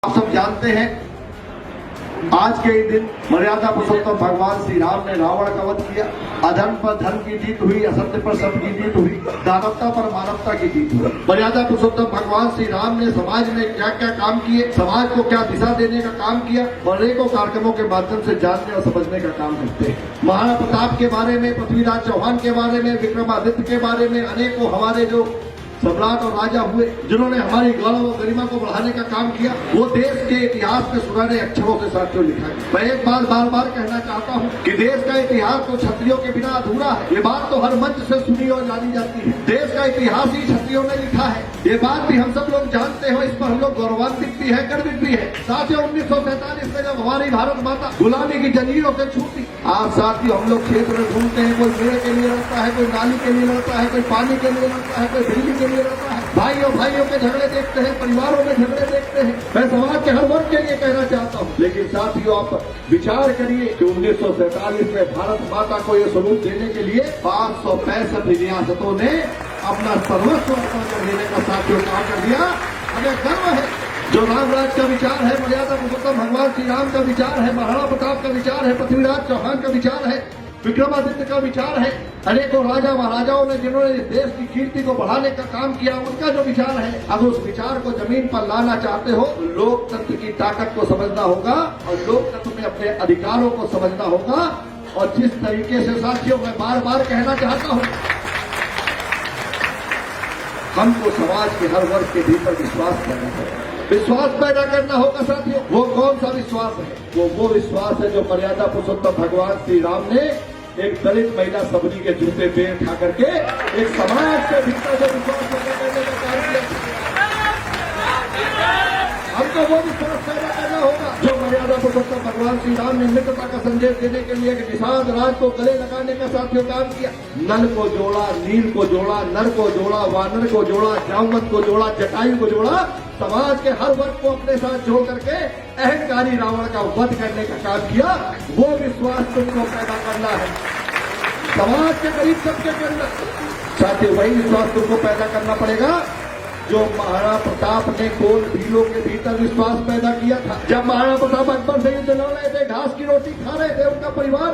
आप सब जानते हैं आज के ही दिन मर्यादा पुरुषोत्तम भगवान श्री राम ने रावण का वध किया। अधर्म पर धर्म की जीत हुई, असत्य पर सत्य की जीत हुई, दानवता पर मानवता की जीत हुई। मर्यादा पुरुषोत्तम भगवान श्री राम ने समाज में क्या क्या काम किए, समाज को क्या दिशा देने का काम किया और अनेकों कार्यक्रमों के माध्यम से जानने और समझने का काम करते हैं। महाराणा प्रताप के बारे में, पृथ्वीराज चौहान के बारे में, विक्रमादित्य के बारे में, अनेकों हमारे जो सम्राट और राजा हुए जिन्होंने हमारी गौरव और गरिमा को बढ़ाने का काम किया, वो देश के इतिहास में सुनहरे अक्षरों से साथियों लिखा है। मैं एक बात बार बार कहना चाहता हूँ कि देश का इतिहास तो क्षत्रियों के बिना अधूरा है। ये बात तो हर मंच से सुनी और जानी जाती है। देश का इतिहास ही क्षत्रियों ने लिखा है, ये बात भी हम सब लोग जानते हो। इस पर हम लोग गौरवान्वित भी है, गर्वित भी है। साथियों 1947 में जब हमारी भारत माता गुलामी की जंजीरों से छूटी, आज साथियों हम लोग क्षेत्र में घूमते हैं, कोई पेड़ के लिए लड़ता है, कोई नाली के लिए लड़ता है, कोई पानी के लिए लड़ता है, कोई बिजली के लिए लड़ता है। भाइयों के झगड़े देखते हैं, परिवारों में झगड़े देखते हैं। मैं समाज के हर वर्ग के लिए कहना चाहता हूँ, लेकिन साथियों आप विचार करिए कि 1947 में भारत माता को ये स्वरूप देने के लिए 565 रियासतों ने अपना सर्वस्व अर्पण कर देने का साथियों काम कर दिया। हमें गर्व है। जो रामराज का विचार है, मर्यादा पुरुषोत्तम भगवान श्री राम का विचार है, महाराणा प्रताप का विचार है, पृथ्वीराज चौहान का विचार है, विक्रमादित्य का विचार है, अनेकों राजा महाराजाओं ने जिन्होंने इस देश की कीर्ति को बढ़ाने का काम किया, उनका जो विचार है, अगर उस विचार को जमीन पर लाना चाहते हो, लोकतंत्र की ताकत को समझना होगा और लोकतंत्र में अपने अधिकारों को समझना होगा। और जिस तरीके से साथियों मैं बार बार कहना चाहता हूं, हमको समाज के हर वर्ग के भीतर विश्वास करना होगा, विश्वास पैदा करना होगा साथियों। वो कौन सा विश्वास है? वो विश्वास है जो मर्यादा पुरुषोत्तम भगवान श्री राम ने एक दलित महिला सबरी के जूते पे उठा करके एक समाज के भीतर जो विश्वास पैदा करने का कार्य किया, हमको वो विश्वास पैदा करना होगा जो मर्यादा पुरुषोत्तम भगवान श्री राम ने मित्रता का संदेश देने के लिए निषाद राज को गले लगाने का साथियों काम किया। नल को जोड़ा, नील को जोड़ा, नर को जोड़ा, वानर को जोड़ा, जामवंत को जोड़ा, जटायु को जोड़ा, समाज के हर वर्ग को अपने साथ जोड़ करके अहंकारी रावण का वध करने का काम किया। वो विश्वास तुमको पैदा करना है समाज के करीब सबके अंदर। साथियों वही विश्वास तुमको पैदा करना पड़ेगा जो महाराणा प्रताप ने कोल भीलों के भीतर विश्वास पैदा किया था। जब महाराणा प्रताप अकबर से युद्ध लड़ रहे थे, घास की रोटी खा रहे थे, उनका परिवार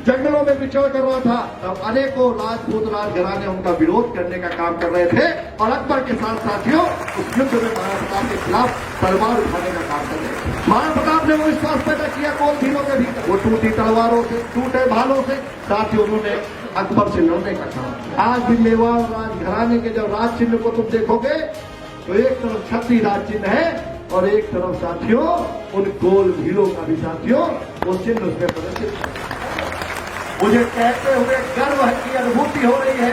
जंगलों में विचरण कर रहा था, तब अनेकों राजपूत राजघराने उनका विरोध करने का काम कर रहे थे और अकबर के साथ साथियों उस युद्ध में महाराणा प्रताप के खिलाफ तलवार उठाने का काम कर रहे थे। महाराणा प्रताप ने वो विश्वास पैदा किया कोल भीलों के भीतर, वो टूटी तलवारों से, टूटे भालों से साथियों उन्होंने अकबर से लड़ने का काम। आज भी मेवाड़ राजघराने के जब राज चिन्ह को तुम देखोगे तो एक तरफ क्षत्रिय राज चिन्ह है और एक तरफ साथियों उन गोल भीलों का भी साथियों वो चिन्ह उसमें प्रदर्शित है। मुझे कहते हुए गर्व है की अनुभूति हो रही है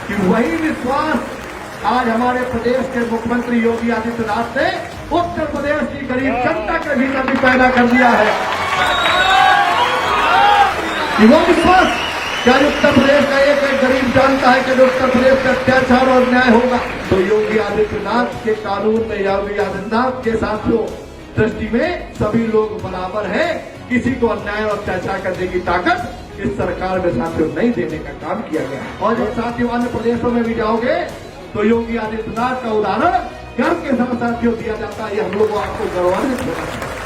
कि वही विश्वास आज हमारे प्रदेश के मुख्यमंत्री योगी आदित्यनाथ ने उत्तर प्रदेश की गरीब जनता के भीतर भी पैदा कर दिया है कि वो विश्वास क्या उत्तर प्रदेश का एक गरीब जानता है कि उत्तर प्रदेश का अत्याचार और न्याय होगा तो योगी आदित्यनाथ के कानून में, योगी आदित्यनाथ के साथियों दृष्टि में सभी लोग बराबर हैं। किसी को अन्याय और अत्याचार करने की ताकत इस सरकार में साथियों नहीं देने का काम किया गया। और जब साथियों अन्य प्रदेशों में भी जाओगे तो योगी आदित्यनाथ का उदाहरण गर्व के साथ साथियों दिया जाता है। ये हम लोग को आपको गौरवान्वित होना चाहिए।